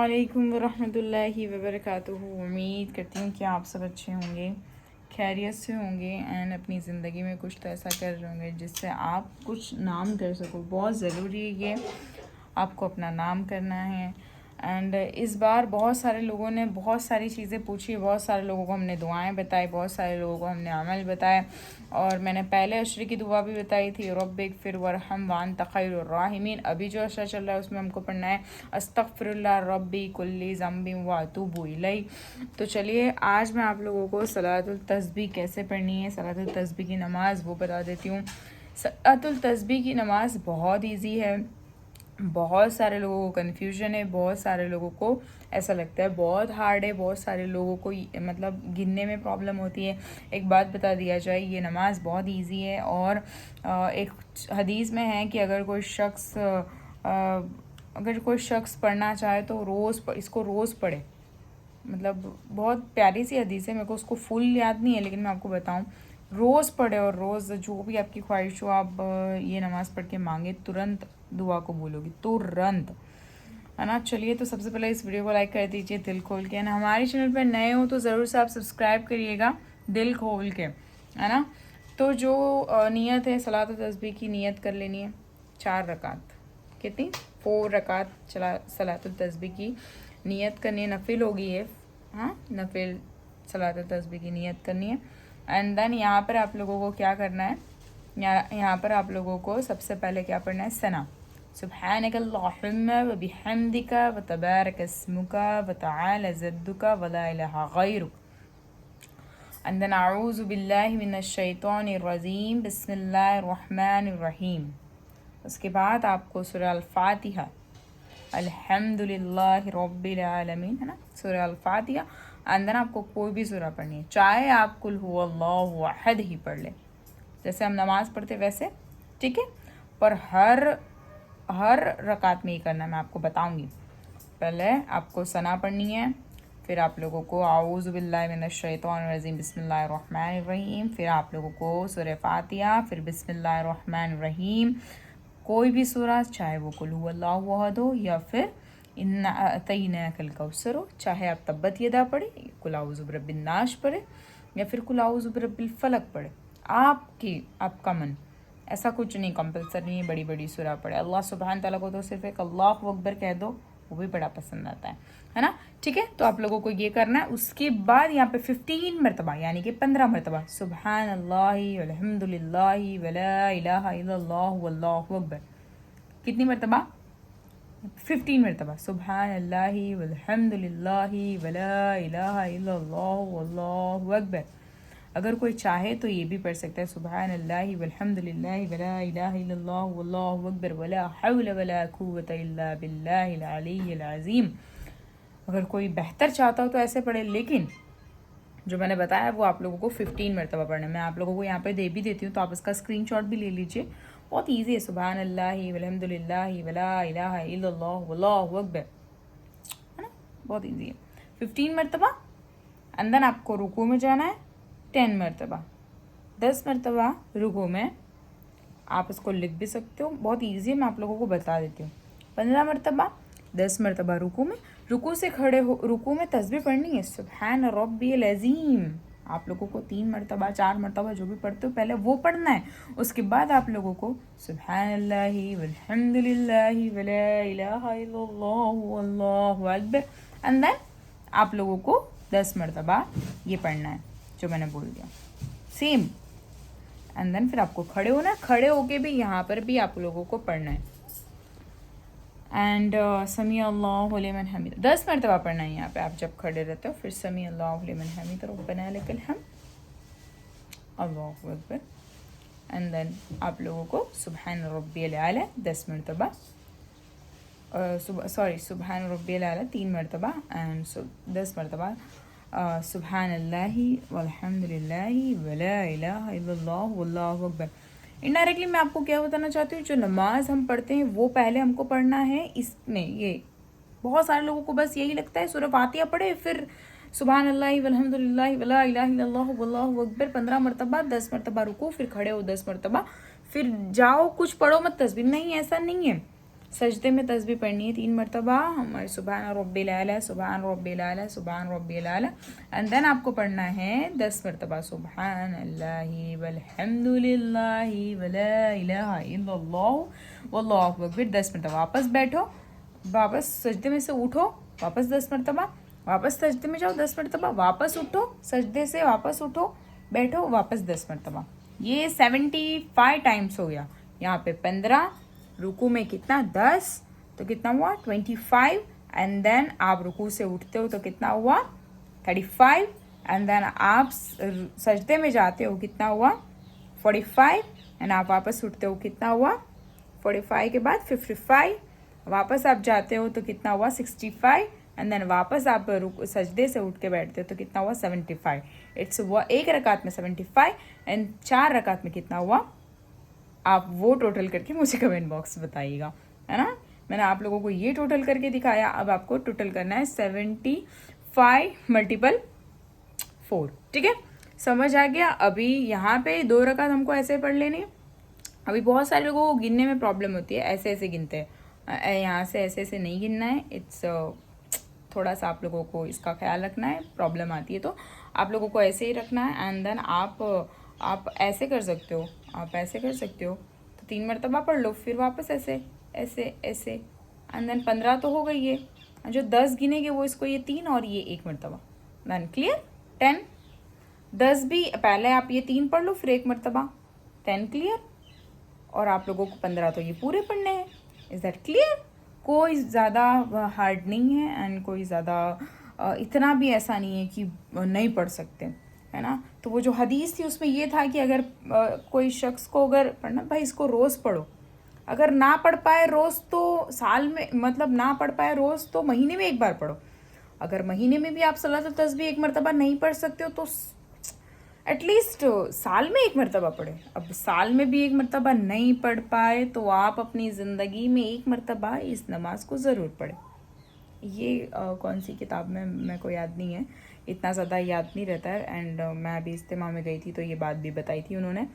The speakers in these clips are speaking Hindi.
वालेकुम वरहमतुल्लाहि वबरकातुहू। उम्मीद करती हूँ कि आप सब अच्छे होंगे, खैरियत से होंगे एंड अपनी ज़िंदगी में कुछ तो ऐसा कर रहे होंगे जिससे आप कुछ नाम कर सको। बहुत ज़रूरी है ये, आपको अपना नाम करना है। एंड इस बार बहुत सारे लोगों ने बहुत सारी चीज़ें पूछी, बहुत सारे लोगों को हमने दुआएं बताई, बहुत सारे लोगों को हमने अमल बताए। और मैंने पहले अशरे की दुआ भी बताई थी, रब्बिक फिर वरहम वान्त खैरुर राहिमीन। अभी जो अशरा चल रहा है उसमें हमको पढ़ना है अस्तगफिरुल्लाह रब्बी कुल्ली ज़म्बि व अतूबु इलैह। तो चलिए आज मैं आप लोगों को सलातुल तस्बीह कैसे पढ़नी है, सलातुल तस्बीह की नमाज़ वो बता देती हूँ। सलातुल तस्बीह की नमाज़ बहुत ईजी है। बहुत सारे लोगों को कन्फ्यूजन है, बहुत सारे लोगों को ऐसा लगता है बहुत हार्ड है, बहुत सारे लोगों को मतलब गिनने में प्रॉब्लम होती है। एक बात बता दिया जाए, ये नमाज़ बहुत इजी है। और एक हदीस में है कि अगर कोई शख्स पढ़ना चाहे तो इसको रोज़ पढ़े। मतलब बहुत प्यारी सी हदीस है, मेरे को उसको फुल याद नहीं है लेकिन मैं आपको बताऊं, रोज़ पढ़े और रोज़ जो भी आपकी ख्वाहिश हो आप ये नमाज़ पढ़ के मांगे, तुरंत दुआ को बोलोगी, तुरंत, है ना। चलिए तो सबसे पहले इस वीडियो को लाइक कर दीजिए दिल खोल के, ना हमारे चैनल पर नए हो तो ज़रूर से आप सब्सक्राइब करिएगा दिल खोल के, है ना। तो जो नियत है, सलात तस्बीह की नियत कर लेनी है 4 रकात, कितनी 4 रकात सलात तस्बीह की नियत करनी है। नफिल होगी ये, हाँ नफिल सलात तस्बीह की नियत करनी है। एंड देन यहाँ पर आप लोगों को क्या करना है, यहाँ पर आप लोगों को सबसे पहले क्या पढ़ना है, सना सुब्हानक अल्लाहुम्मा व बिहम्दिका व तबारक अस्मुका व तआला जद्दुका व ला इलाहा गैरुक। एंड देन अऊज़ु बिल्लाहि मिनश शैतानिर रजीम बिस्मिल्लाहिर रहमानिर रहीम। उसके बाद आपको सूरह अल-फातिहा अल्हम्दुलिल्लाहि रब्बिल आलमीन, है ना, सूरह अल-फातिहा। एंड देन आपको कोई भी सूरह पढ़नी है, चाहे आप कुल हुवल्लाहु अहद ही पढ़ ले, जैसे हम नमाज़ पढ़ते वैसे, ठीक है। पर हर रकात में ही करना है, मैं आपको बताऊंगी। पहले आपको सना पढ़नी है, फिर आप लोगों को आऊज़ु बिल्लाहि मिनश शैतानिर रजीम बिस्मिल्लाहिर रहमानिर रहीम, फिर आप लोगों को सूरह फातिहा, फिर बिस्मिल्लाहिर रहमानिर रहीम, कोई भी सूरह, चाहे वो कुल हुवल्लाहु अहद हो या फिर इन्ना अतैनाकल कौसर हो, चाहे आप तब्बत यदा पढ़े, कुल आऊज़ु बिरब्बिन नास पढ़े या फिर कुल आऊज़ु बिरब्बिल फलक पढ़े, आपका मन, ऐसा कुछ नहीं कंपलसरी नहीं है बड़ी बड़ी सूरह पढ़े। अल्लाह सुब्हान तआला को तो सिर्फ एक अल्लाहु अकबर कह दो, वो भी बड़ा पसंद आता है ना, ठीक है। तो आप लोगों को ये करना है। उसके बाद यहाँ पे 15 मरतबा यानी कि 15 मरतबा सुबहान अल्लाहि वल्हम्दुलिल्लाहि वला इलाहा इल्लल्लाहु वल्लाहु अकबर। कितनी मरतबा, 15 मरतबा सुबहान अल्लाहि वल्हम्दुलिल्लाहि वला इलाहा इल्लल्लाहु वल्लाहु अकबर। अगर कोई चाहे तो ये भी पढ़ सकता है सुबहान अल्लाहि वल्हम्दुलिल्लाहि वला इलाहा इल्लल्लाहु वल्लाहु अकबर वला हौला वला कुव्वता इल्ला बिल्लाहिल अलिय्यिल अज़ीम। अगर कोई बेहतर चाहता हो तो ऐसे पढ़े, लेकिन जो मैंने बताया वो आप लोगों को 15 मरतबा पढ़ना है। मैं आप लोगों को यहाँ पे दे भी देती हूँ तो आप इसका स्क्रीनशॉट भी ले लीजिए, बहुत ईजी है। सुबहान अल्लाहि वल्हम्दुलिल्लाहि वला इलाहा इल्लल्लाहु वल्लाहु अकबर, है ना, बहुत ईजी है। 15 मरतबा। एंड देन आपको रुकू में जाना है 10 मरतबा, 10 मरतबा रुकू में। आप इसको लिख भी सकते हो, बहुत ईजी है, मैं आप लोगों को बता देती हूँ। 15 मरतबा, 10 मरतबा रुकू में। रुकू से खड़े हो, रुकू में तस्बीह पढ़नी है सुब्हान रब्बियल अज़ीम। आप लोगों को 3 मरतबा 4 मरतबा जो भी पढ़ते हो पहले वो पढ़ना है। उसके बाद आप लोगों को सुब्हानल्लाहि वल्हम्दुलिल्लाहि वला इलाहा इल्लल्लाहु वल्लाहु अकबर। एंड देन आप लोगों को 10 मरतबा ये पढ़ना है जो मैंने बोल दिया, सेम। एंड देन फिर आपको खड़े होना है, खड़े होके भी यहाँ पर भी आप लोगों को पढ़ना है। एंड समी अल्लाहु लिमन हमीद 10 मरतबा पढ़ना है यहाँ पे आप जब खड़े रहते हो। फिर समी अल्लाहु लिमन हमीद रब्बना लकल हम्द, अल्लाहु अकबर। एंड देन आप लोगों को सुबहान रब्बियल आला 10 मरतबा, सुबहान रब्बियल आला 3 मरतबा एंड 10 मरतबा सुबहान अल्लाहि वल्हम्दुलिल्लाहि वला इलाहा इल्लल्लाहु वल्लाहु अकबर। इनडायरेक्टली मैं आपको क्या बताना चाहती हूँ, जो नमाज हम पढ़ते हैं वो पहले हमको पढ़ना है। इसमें ये बहुत सारे लोगों को बस यही लगता है सूरह फातिहा पढ़े फिर सुबहान अल्लाहि वल्हम्दुलिल्लाहि वला इलाहा इल्लल्लाहु वल्लाहु अकबर 15 मरतबा, 10 मरतबा रुको, फिर खड़े हो 10 मरतबा, फिर जाओ कुछ पढ़ो मत तस्बीह। नहीं, ऐसा नहीं है। सजदे में तस्बीह पढ़नी है 3 मरतबा, हमारे सुबहान रब्बिल आला, सुबहान रब्बिल आला, सुबहान रब्बिल आला। एंड देन आपको पढ़ना है 10 मरतबा सुबहान अल्लाहि वल्हम्दुलिल्लाहि वला इलाहा इल्लल्लाह वल्लाहु अकबर 10 मरतबा। वापस बैठो, वापस सजदे में से उठो, वापस 10 मरतबा, वापस सजदे में जाओ 10 मरतबा, वापस उठो सजदे से, वापस उठो, बैठो, वापस 10 मरतबा। ये 75 टाइम्स हो गया। यहाँ पे 15, रुकू में कितना 10, तो कितना हुआ 25। एंड देन आप रुकू से उठते हो तो कितना हुआ 35। एंड देन आप सजदे में जाते हो कितना हुआ 45। एंड आप वापस उठते हो कितना हुआ 45 के बाद 55। वापस आप जाते हो तो कितना हुआ 65। एंड देन वापस आप सजदे से उठ के बैठते हो तो कितना हुआ 75। इट्स हुआ एक रकात में 75 एंड 4 रकात में कितना हुआ, आप वो टोटल करके मुझे कमेंट बॉक्स बताइएगा, है ना। मैंने आप लोगों को ये टोटल करके दिखाया, अब आपको टोटल करना है 75 × 4, ठीक है। समझ आ गया। अभी यहाँ पे 2 रकात हमको ऐसे पढ़ लेनी है। अभी बहुत सारे लोगों को गिनने में प्रॉब्लम होती है, ऐसे ऐसे गिनते हैं, यहाँ से ऐसे ऐसे नहीं गिनना है। इट्स थोड़ा सा आप लोगों को इसका ख्याल रखना है, प्रॉब्लम आती है तो आप लोगों को ऐसे ही रखना है। एंड देन आप ऐसे कर सकते हो, आप ऐसे कर सकते हो तो 3 मरतबा पढ़ लो, फिर वापस ऐसे ऐसे ऐसे। एंड देन 15 तो हो गई है, जो 10 गिनेंगे वो इसको ये 3 और ये 1 मरतबा। Then clear 10। 10 भी पहले आप ये 3 पढ़ लो, फिर 1 मरतबा, 10 क्लियर। और आप लोगों को 15 तो ये पूरे पढ़ने हैं। Is that clear? कोई ज़्यादा हार्ड नहीं है एंड कोई ज़्यादा इतना भी ऐसा नहीं है कि नहीं पढ़ सकते, है ना। तो वो जो हदीस थी उसमें ये था कि अगर कोई शख्स को अगर पढ़ना, भाई इसको रोज़ पढ़ो, अगर ना पढ़ पाए रोज़ तो साल में, मतलब ना पढ़ पाए रोज़ तो महीने में 1 बार पढ़ो। अगर महीने में भी आप सलातुल तस्बीह 1 मरतबा नहीं पढ़ सकते हो तो एटलीस्ट साल में 1 मरतबा पढ़े। अब साल में भी 1 मरतबा नहीं पढ़ पाए तो आप अपनी ज़िंदगी में 1 मरतबा इस नमाज को ज़रूर पढ़ें। ये कौन सी किताब में मेरे को याद नहीं है, इतना ज़्यादा याद नहीं रहता है। एंड मैं अभी इज्तिमा में गई थी तो ये बात भी बताई थी उन्होंने।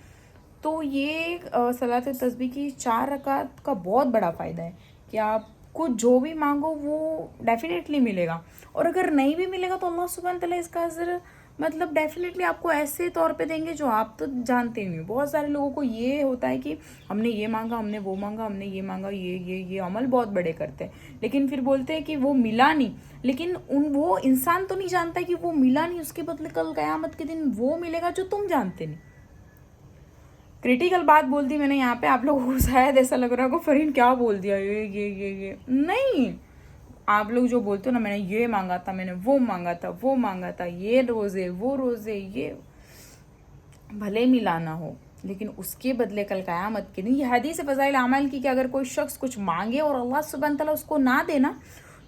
तो ये सलात तस्बीह की 4 रकात का बहुत बड़ा फ़ायदा है कि आपको जो भी मांगो वो डेफिनेटली मिलेगा। और अगर नहीं भी मिलेगा तो अल्लाह सुब्हान तआला इसका अज़र मतलब डेफिनेटली आपको ऐसे तौर पे देंगे जो आप तो जानते ही नहीं। बहुत सारे लोगों को ये होता है कि हमने ये मांगा, हमने वो मांगा, हमने ये मांगा, ये अमल बहुत बड़े करते हैं, लेकिन फिर बोलते हैं कि वो मिला नहीं। लेकिन वो इंसान तो नहीं जानता कि वो मिला नहीं, उसके बदले कल क़यामत के दिन वो मिलेगा जो तुम जानते नहीं। क्रिटिकल बात बोल दी मैंने यहाँ पे, आप लोगों को शायद ऐसा लग रहा होगा फरीन क्या बोल दिया, ये नहीं। आप लोग जो बोलते हो ना, मैंने ये मांगा था, मैंने वो मांगा था, वो मांगा था, ये रोज़े वो रोज़े, ये भले मिला ना हो लेकिन उसके बदले कल क़यामत के दिन, ये हदीस फ़ज़ाइल अमाल की कि अगर कोई शख्स कुछ मांगे और अल्लाह सुब्हान तआला उसको ना देना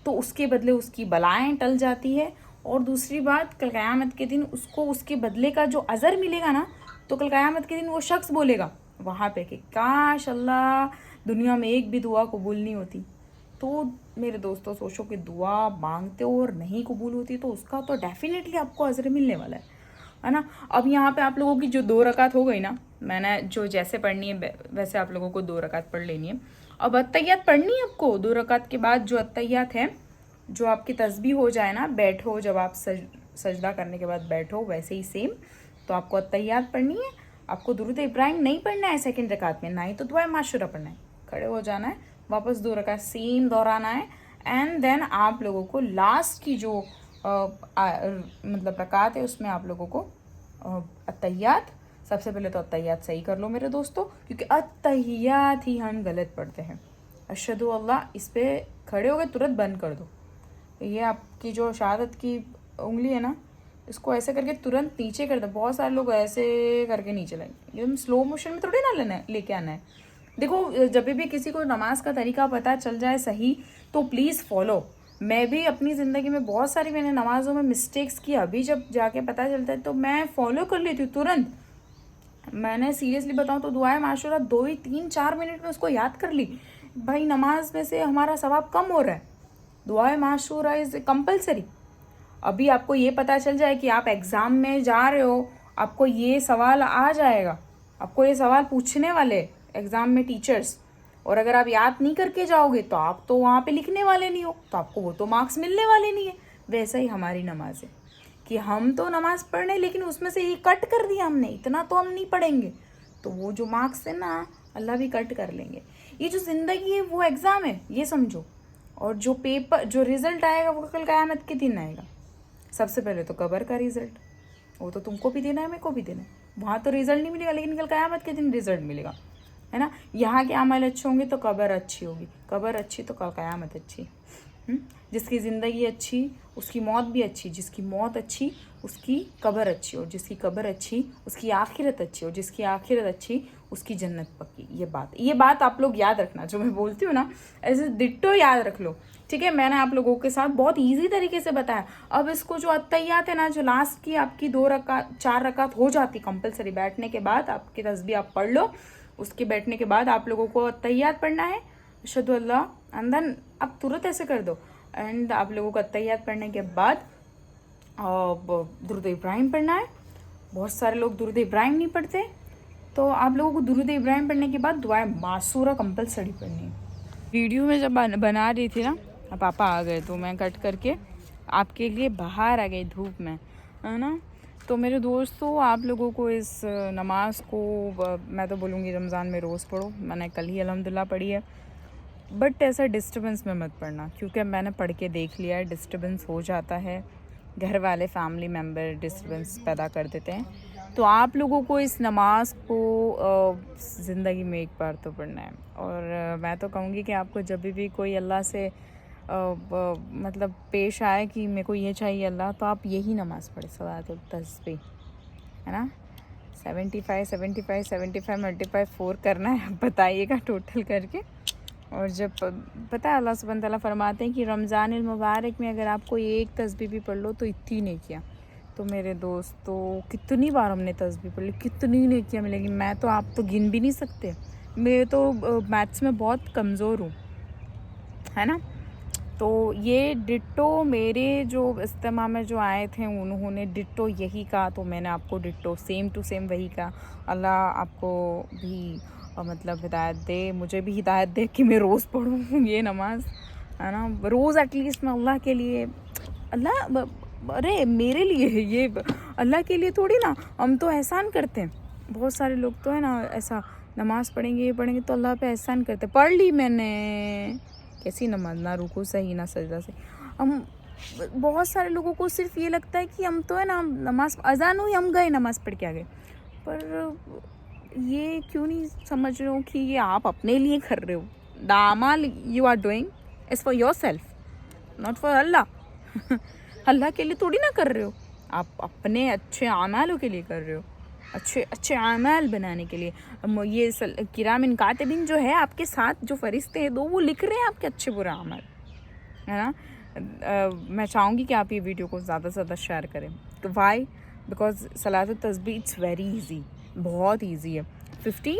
तो उसके बदले उसकी बलाएं टल जाती है। और दूसरी बात, कल क़यामत के दिन उसको उसके बदले का जो अज़र मिलेगा ना, तो कल क़यामत के दिन वो शख्स बोलेगा वहाँ पे कि काश अल्लाह दुनिया में एक भी दुआ कबूल नहीं होती। तो मेरे दोस्तों सोचो कि दुआ मांगते हो और नहीं कबूल होती तो उसका तो डेफिनेटली आपको अज़र मिलने वाला है ना। अब यहाँ पे आप लोगों की जो 2 रकात हो गई ना, मैंने जो जैसे पढ़नी है वैसे आप लोगों को 2 रकात पढ़ लेनी है। अब अत्तहियात पढ़नी है आपको 2 रकात के बाद। जो अत्तहियात है, जो आपकी तस्बीह हो जाए ना, बैठो जब आप सजदा करने के बाद बैठो वैसे ही सेम, तो आपको अत्तहियात पढ़नी है। आपको दुरूद इब्राहिम नहीं पढ़ना है 2nd रकात में, ना ही तो दुआ माशूरा पढ़ना है। खड़े हो जाना है, वापस 2 रकात सेम दोहराना है। एंड देन आप लोगों को लास्ट की जो मतलब रकात है उसमें आप लोगों को अत्तहियात, सबसे पहले तो अत्तहियात सही कर लो मेरे दोस्तों, क्योंकि अत्तहियात ही हम गलत पढ़ते हैं। अशहदु अल्लाह, इस पर खड़े हो गए तुरंत बंद कर दो। ये आपकी जो शहादत की उंगली है ना, इसको ऐसे करके तुरंत नीचे कर दो। बहुत सारे लोग ऐसे करके नीचे लाएंगे, एकदम स्लो मोशन में थोड़ी ना लेके आना है। देखो, जब भी किसी को नमाज का तरीका पता चल जाए सही तो प्लीज़ फॉलो। मैं भी अपनी ज़िंदगी में बहुत सारी मैंने नमाज़ों में मिस्टेक्स की, अभी जब जाके पता चलता है तो मैं फॉलो कर लेती हूँ तुरंत। मैंने सीरियसली बताऊँ तो दुआए माशूरा 2 ही 3 4 मिनट में उसको याद कर ली। भाई नमाज में से हमारा सवाब कम हो रहा है, दुआए माशूरा इज़ कंपलसरी। अभी आपको ये पता चल जाए कि आप एग्ज़ाम में जा रहे हो, आपको ये सवाल आ जाएगा, आपको ये सवाल पूछने वाले एग्ज़ाम में टीचर्स, और अगर आप याद नहीं करके जाओगे तो आप तो वहाँ पे लिखने वाले नहीं हो, तो आपको वो तो मार्क्स मिलने वाले नहीं है। वैसा ही हमारी नमाज है कि हम तो नमाज पढ़ने, लेकिन उसमें से ये कट कर दिया हमने, इतना तो हम नहीं पढ़ेंगे, तो वो जो मार्क्स है ना अल्लाह भी कट कर लेंगे। ये जो ज़िंदगी है वो एग्ज़ाम है, ये समझो। और जो पेपर, जो रिज़ल्ट आएगा वो कल क़यामत के दिन आएगा। सबसे पहले तो कब्र का रिज़ल्ट, वो तो तुमको भी देना है, मेरे को भी देना है। वहाँ तो रिज़ल्ट नहीं मिलेगा, लेकिन कल क़यामत के दिन रिज़ल्ट मिलेगा, है ना। यहाँ के अमल अच्छे होंगे तो कब्र अच्छी होगी, कब्र अच्छी तो कल क़यामत अच्छी। जिसकी ज़िंदगी अच्छी उसकी मौत भी अच्छी, जिसकी मौत अच्छी उसकी कब्र अच्छी, और जिसकी कब्र अच्छी उसकी आखिरत अच्छी, और जिसकी आखिरत अच्छी उसकी जन्नत पक्की। ये बात आप लोग याद रखना, जो मैं बोलती हूँ ना ऐसे डिट्टो याद रख लो, ठीक है। मैंने आप लोगों के साथ बहुत ईजी तरीके से बताया। अब इसको जो अत्तहियात है ना, जो लास्ट की आपकी 4 रकात हो जाती कंपलसरी, बैठने के बाद आपकी तस्बीह आप पढ़ लो, उसके बैठने के बाद आप लोगों को अत्तहियात पढ़ना है, अशहदु अल्लाह, अंदर आप तुरंत ऐसे कर दो। एंड आप लोगों को अत्तहियात पढ़ने के बाद दुरूद इब्राहिम पढ़ना है। बहुत सारे लोग दुरूद इब्राहिम नहीं पढ़ते, तो आप लोगों को दुरूद इब्राहिम पढ़ने के बाद दुआए मासूरा कंपलसरी पढ़नी है। वीडियो में जब बना रही थी ना, पापा आ गए तो मैं कट करके आपके लिए बाहर आ गई धूप में, है ना। तो मेरे दोस्तों, आप लोगों को इस नमाज को मैं तो बोलूँगी रमज़ान में रोज़ पढ़ो। मैंने कल ही अल्हम्दुलिल्लाह पढ़ी है, बट ऐसा डिस्टर्बेंस में मत पढ़ना, क्योंकि मैंने पढ़ के देख लिया है, डिस्टर्बेंस हो जाता है। घर वाले, फैमिली मेम्बर डिस्टर्बेंस पैदा कर देते हैं। तो आप लोगों को इस नमाज को ज़िंदगी में एक बार तो पढ़ना है। और मैं तो कहूँगी कि आपको जब भी कोई अल्लाह से मतलब पेश आए कि मेरे को ये चाहिए अल्लाह, तो आप यही नमाज़ पढ़े, सलातुल तस्बीह, है ना। 75 मल्टीप्लाई 4 करना है, बताइएगा टोटल करके। और जब पता है अल्लाह सुब्हान तआला फरमाते हैं कि रमज़ान मुबारक में अगर आपको एक तस्बीह भी पढ़ लो तो इतनी नेकियां। तो मेरे दोस्तों, कितनी बार हमने तस्बीह पढ़ ली, कितनी नेकियां मिलेगी। मैं तो, आप तो गिन भी नहीं सकते। मैं तो मैथ्स में बहुत कमज़ोर हूँ, है ना। तो ये डिट्टो मेरे जो इज्तिमा में जो आए थे उन्होंने डिट्टो यही कहा, तो मैंने आपको डिट्टो सेम टू सेम वही कहा। अल्लाह आपको भी मतलब हिदायत दे, मुझे भी हिदायत दे कि मैं रोज़ पढ़ूँ ये नमाज, है ना। रोज़ एटलीस्ट मैं अल्लाह के लिए, अल्लाह, अरे मेरे लिए ये अल्लाह के लिए थोड़ी ना, हम तो एहसान करते हैं। बहुत सारे लोग तो है ना ऐसा, नमाज़ पढ़ेंगे ये पढ़ेंगे तो अल्लाह पे एहसान करते। पढ़ ली मैंने, कैसी नमाज, ना रुकू सही ना सजदा से। हम बहुत सारे लोगों को सिर्फ ये लगता है कि हम तो है ना नमाज, अजान हुई हम गए नमाज़ पढ़ के आ गए। पर ये क्यों नहीं समझ रहे हो कि ये आप अपने लिए कर रहे हो। The amaal you are doing is for yourself, not for Allah. Allah के लिए थोड़ी ना कर रहे हो, आप अपने अच्छे अमालों के लिए कर रहे हो, अच्छे अमाल बनाने के लिए। ये किरामिन कातिबिन जो है आपके साथ, जो फरिश्ते हैं दो, वो लिख रहे हैं आपके अच्छे बुरे अमाल, है ना। मैं चाहूँगी कि आप ये वीडियो को ज़्यादा से ज़्यादा शेयर करें। तो Y? Because Salat तस्बीह it's very easy, बहुत ईजी है। 15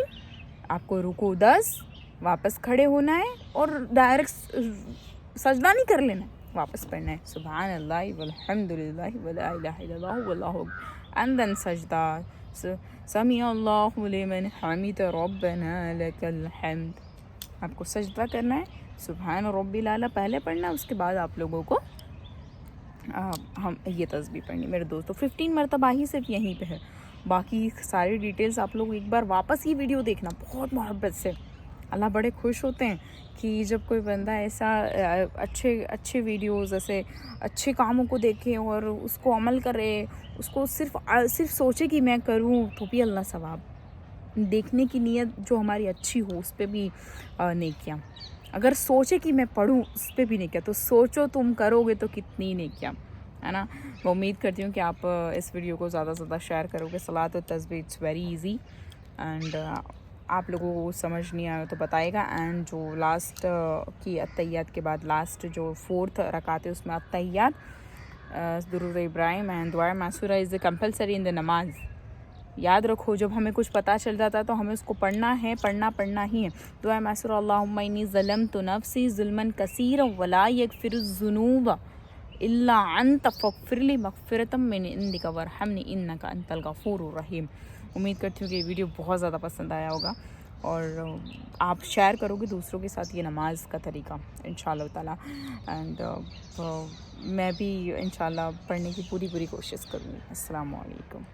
आपको रुको, 10 वापस खड़े होना है और डायरेक्ट सजदा नहीं कर लेना, वापस पढ़ना है सुभान अल्लाह वल्हम्दुलिल्लाह वला इलाहा इल्लल्लाह वल्लाहु अकबर, एंड देन सजदा, समी अल्लाहु लिमन हमिद रब्बना लकल हम्द। आपको सजदा करना है, सुभान रब्बिल आला पहले पढ़ना, उसके बाद आप लोगों को हम ये तस्बीह पढ़नी। मेरे दोस्तों 15 मरतबा ही सिर्फ यहीं पे है, बाकी सारी डिटेल्स आप लोग एक बार वापस ये वीडियो देखना बहुत मोहब्बत से। अल्लाह बड़े खुश होते हैं कि जब कोई बंदा ऐसा अच्छे वीडियोस, ऐसे अच्छे कामों को देखे और उसको अमल करे, उसको सिर्फ सोचे कि मैं करूं, तो भी अल्लाह सवाब। देखने की नीयत जो हमारी अच्छी हो उस पर भी नेकियां। अगर सोचे कि मैं पढ़ूं उस पर भी नेकियां, तो सोचो तुम करोगे तो कितनी नेकियां, है ना। मैं उम्मीद करती हूँ कि आप इस वीडियो को ज़्यादा से ज़्यादा शेयर करोगे। सलात और तस्बीह इट्स वेरी इजी, एंड आप लोगों को समझ नहीं आया तो बताएगा। एंड जो लास्ट की अत्तहियात के बाद लास्ट जो 4th रकात है उसमें अत्तहियात, दुरूद इब्राहिम एंड दुआ मासूरा इज़ कंपलसरी इन द नमाज। याद रखो, जब हमें कुछ पता चल जाता है तो हमें उसको पढ़ना ही है। दुआ मासूरा अल्लाहुम्मा इन्नी ज़लमतु नफ्सी ज़ुल्मन कसीरन वला यगफिरुज़्ज़ुनूब इल्ला अंत फ़ग़फ़िरली मग़फ़िरतम मिन इंदिका वरहमनी इन्नका अंतल गफ़ूरुर रहीम। उम्मीद करती हूँ कि ये वीडियो बहुत ज़्यादा पसंद आया होगा। और आप शेयर करोगे दूसरों के साथ ये नमाज का तरीका इंशाल्लाह ताला। एंड मैं भी इंशाल्लाह पढ़ने की पूरी कोशिश करूँगी। अस्सलाम वालेकुम।